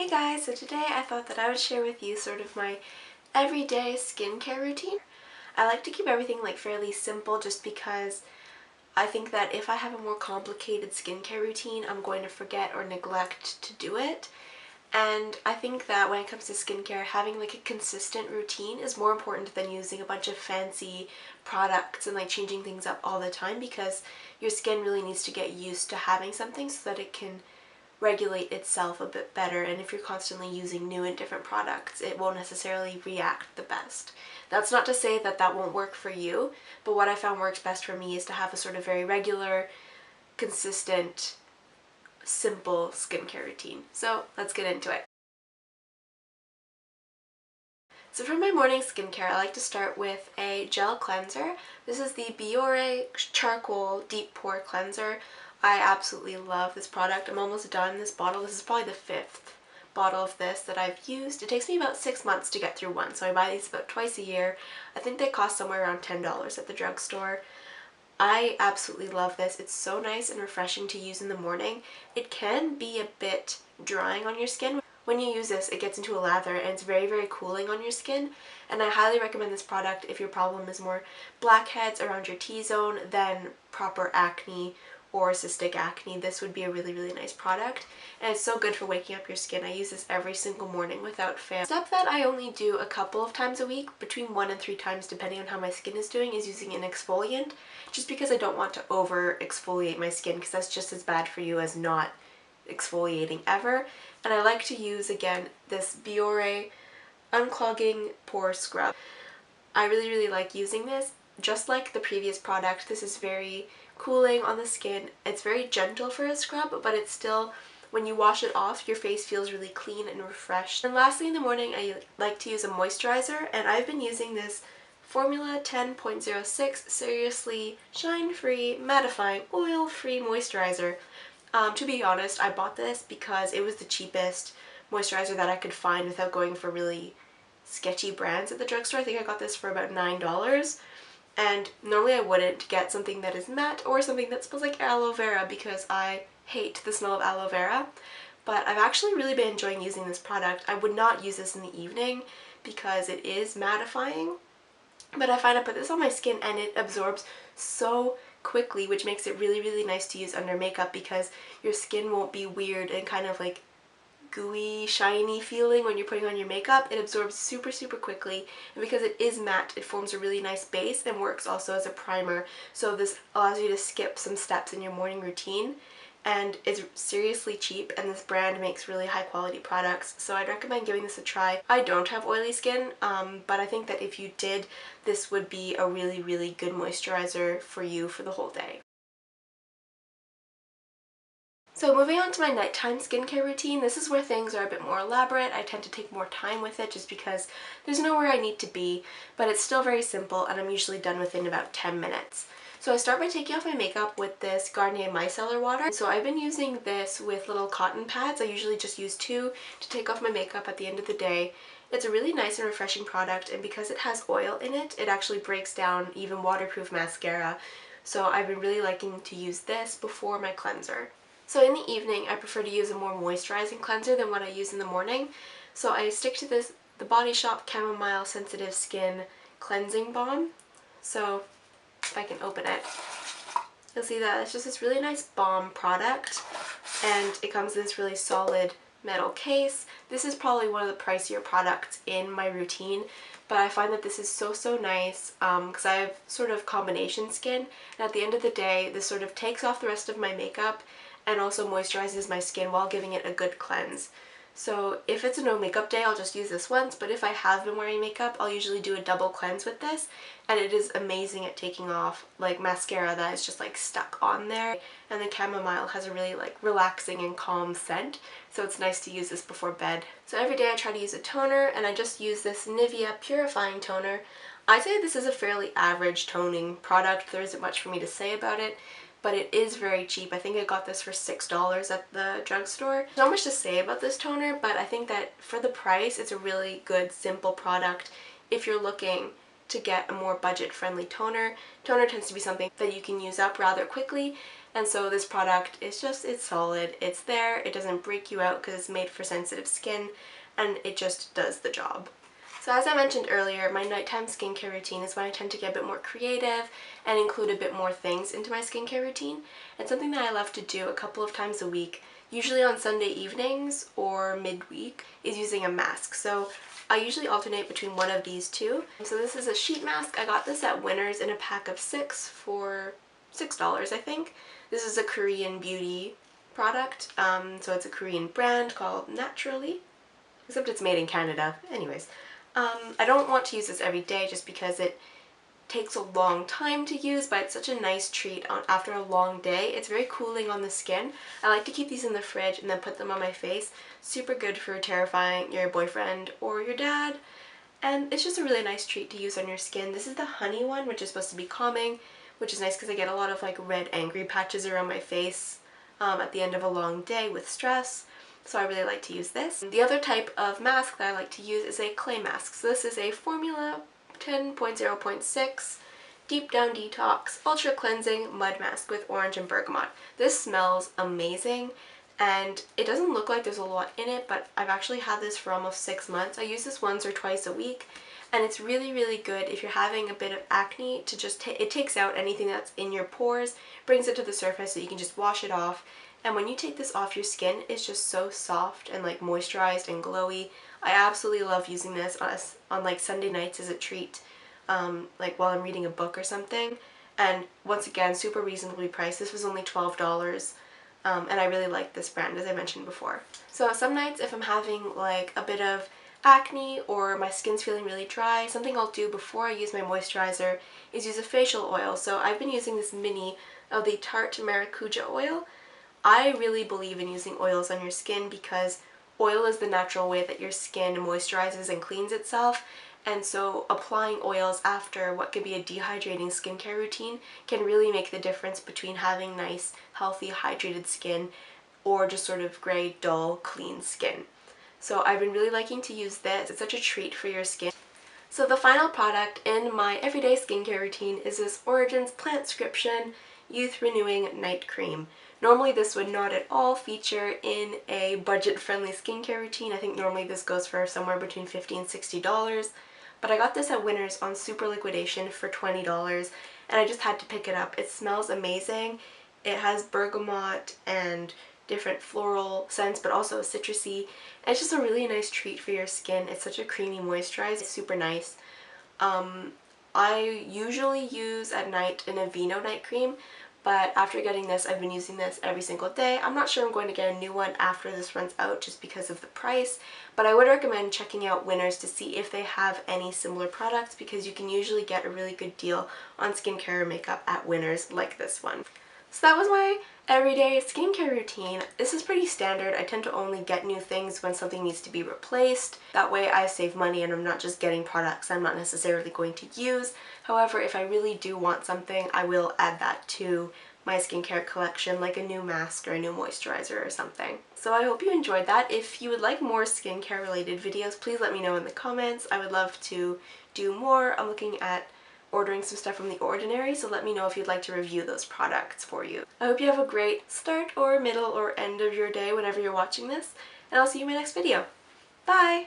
Hey guys, so today I thought that I would share with you sort of my everyday skincare routine. I like to keep everything like fairly simple just because I think that if I have a more complicated skincare routine, I'm going to forget or neglect to do it. And I think that when it comes to skincare, having like a consistent routine is more important than using a bunch of fancy products and like changing things up all the time, because your skin really needs to get used to having something so that it can regulate itself a bit better, and if you're constantly using new and different products, it won't necessarily react the best. That's not to say that that won't work for you, but what I found works best for me is to have a sort of very regular, consistent, simple skincare routine. So let's get into it. So for my morning skincare, I like to start with a gel cleanser. This is the Biore Charcoal Deep Pore Cleanser. I absolutely love this product. I'm almost done this bottle. This is probably the 5th bottle of this that I've used. It takes me about 6 months to get through one, so I buy these about twice a year. I think they cost somewhere around $10 at the drugstore. I absolutely love this. It's so nice and refreshing to use in the morning. It can be a bit drying on your skin. When you use this, it gets into a lather and it's very, very cooling on your skin. And I highly recommend this product if your problem is more blackheads around your T-zone than proper acne or cystic acne. This would be a really, really nice product. And it's so good for waking up your skin. I use this every single morning without fail. A step that I only do a couple of times a week, between 1 and 3 times depending on how my skin is doing, is using an exfoliant. Just because I don't want to over exfoliate my skin, because that's just as bad for you as not exfoliating ever. And I like to use, again, this Biore Unclogging Pore Scrub. I really, really like using this. Just like the previous product, this is very cooling on the skin. It's very gentle for a scrub, but it's still, when you wash it off, your face feels really clean and refreshed. And lastly, in the morning, I like to use a moisturizer, and I've been using this Formula 10.06 Seriously Shine-Free Mattifying Oil-Free Moisturizer. To be honest, I bought this because it was the cheapest moisturizer that I could find without going for really sketchy brands at the drugstore. I think I got this for about $9. And normally I wouldn't get something that is matte or something that smells like aloe vera because I hate the smell of aloe vera. But I've actually really been enjoying using this product. I would not use this in the evening because it is mattifying. But I find I put this on my skin and it absorbs so quickly, which makes it really, really nice to use under makeup because your skin won't be weird and kind of like gooey, shiny feeling when you're putting on your makeup. It absorbs super, super quickly, and because it is matte, it forms a really nice base and works also as a primer. So this allows you to skip some steps in your morning routine, and it's seriously cheap, and this brand makes really high quality products, so I'd recommend giving this a try. I don't have oily skin, but I think that if you did, this would be a really, really good moisturizer for you for the whole day. So moving on to my nighttime skincare routine, this is where things are a bit more elaborate. I tend to take more time with it just because there's nowhere I need to be, but it's still very simple and I'm usually done within about 10 minutes. So I start by taking off my makeup with this Garnier Micellar Water. So I've been using this with little cotton pads. I usually just use 2 to take off my makeup at the end of the day. It's a really nice and refreshing product, and because it has oil in it, it actually breaks down even waterproof mascara. So I've been really liking to use this before my cleanser. So in the evening, I prefer to use a more moisturizing cleanser than what I use in the morning. So I stick to this, the Body Shop Chamomile Sensitive Skin Cleansing Balm. So if I can open it, you'll see that it's just this really nice balm product, and it comes in this really solid metal case. This is probably one of the pricier products in my routine, but I find that this is so, so nice because I have sort of combination skin, and at the end of the day, this sort of takes off the rest of my makeup and also moisturizes my skin while giving it a good cleanse. So if it's a no makeup day, I'll just use this once, but if I have been wearing makeup, I'll usually do a double cleanse with this, and it is amazing at taking off like mascara that is just like stuck on there. And the chamomile has a really like relaxing and calm scent, so it's nice to use this before bed. So every day I try to use a toner, and I just use this Nivea Purifying Toner. I'd say this is a fairly average toning product. There isn't much for me to say about it, but it is very cheap. I think I got this for $6 at the drugstore. There's not much to say about this toner, but I think that for the price, it's a really good, simple product if you're looking to get a more budget-friendly toner. Toner tends to be something that you can use up rather quickly, And so this product is just, it's solid, it's there, it doesn't break you out because it's made for sensitive skin, and it just does the job. So as I mentioned earlier, my nighttime skincare routine is when I tend to get a bit more creative and include a bit more things into my skincare routine. And something that I love to do a couple of times a week, usually on Sunday evenings or midweek, is using a mask. So I usually alternate between one of these two. So this is a sheet mask. I got this at Winners in a pack of 6 for $6, I think. This is a Korean beauty product. So it's a Korean brand called Naturally, except it's made in Canada. Anyways. I don't want to use this every day just because it takes a long time to use, but it's such a nice treat after a long day. It's very cooling on the skin. I like to keep these in the fridge and then put them on my face. Super good for terrifying your boyfriend or your dad. And it's just a really nice treat to use on your skin. This is the honey one, which is supposed to be calming, which is nice because I get a lot of like red angry patches around my face at the end of a long day with stress. So I really like to use this. The other type of mask that I like to use is a clay mask. So this is a Formula 10.0.6 Deep Down Detox Ultra Cleansing Mud Mask with orange and bergamot. This smells amazing, and it doesn't look like there's a lot in it, but I've actually had this for almost 6 months. I use this once or twice a week, and it's really, really good if you're having a bit of acne to just, it takes out anything that's in your pores, brings it to the surface so you can just wash it off. And when you take this off, your skin is just so soft and like moisturized and glowy. I absolutely love using this on like Sunday nights as a treat, like while I'm reading a book or something. And once again, super reasonably priced. This was only $12, and I really like this brand, as I mentioned before. So some nights, if I'm having like a bit of acne or my skin's feeling really dry, something I'll do before I use my moisturizer is use a facial oil. So I've been using this mini of the Tarte Maracuja oil. I really believe in using oils on your skin because oil is the natural way that your skin moisturizes and cleans itself, and so applying oils after what could be a dehydrating skincare routine can really make the difference between having nice, healthy, hydrated skin or just sort of gray, dull, clean skin. So I've been really liking to use this. It's such a treat for your skin. So the final product in my everyday skincare routine is this Origins Plantscription Youth Renewing Night Cream. Normally this would not at all feature in a budget-friendly skincare routine. I think normally this goes for somewhere between $50 and $60, but I got this at Winners on super liquidation for $20, and I just had to pick it up. It smells amazing. It has bergamot and different floral scents, but also citrusy. And it's just a really nice treat for your skin. It's such a creamy moisturizer. It's super nice. I usually use at night an Aveeno night cream, but after getting this, I've been using this every single day. I'm not sure I'm going to get a new one after this runs out just because of the price, but I would recommend checking out Winners to see if they have any similar products, because you can usually get a really good deal on skincare and makeup at Winners like this one. So that was my everyday skincare routine. This is pretty standard. I tend to only get new things when something needs to be replaced. That way I save money and I'm not just getting products I'm not necessarily going to use. However, if I really do want something, I will add that to my skincare collection, like a new mask or a new moisturizer or something. So I hope you enjoyed that. If you would like more skincare related videos, please let me know in the comments. I would love to do more. I'm looking at ordering some stuff from The Ordinary, so let me know if you'd like to review those products for you. I hope you have a great start or middle or end of your day whenever you're watching this, and I'll see you in my next video. Bye!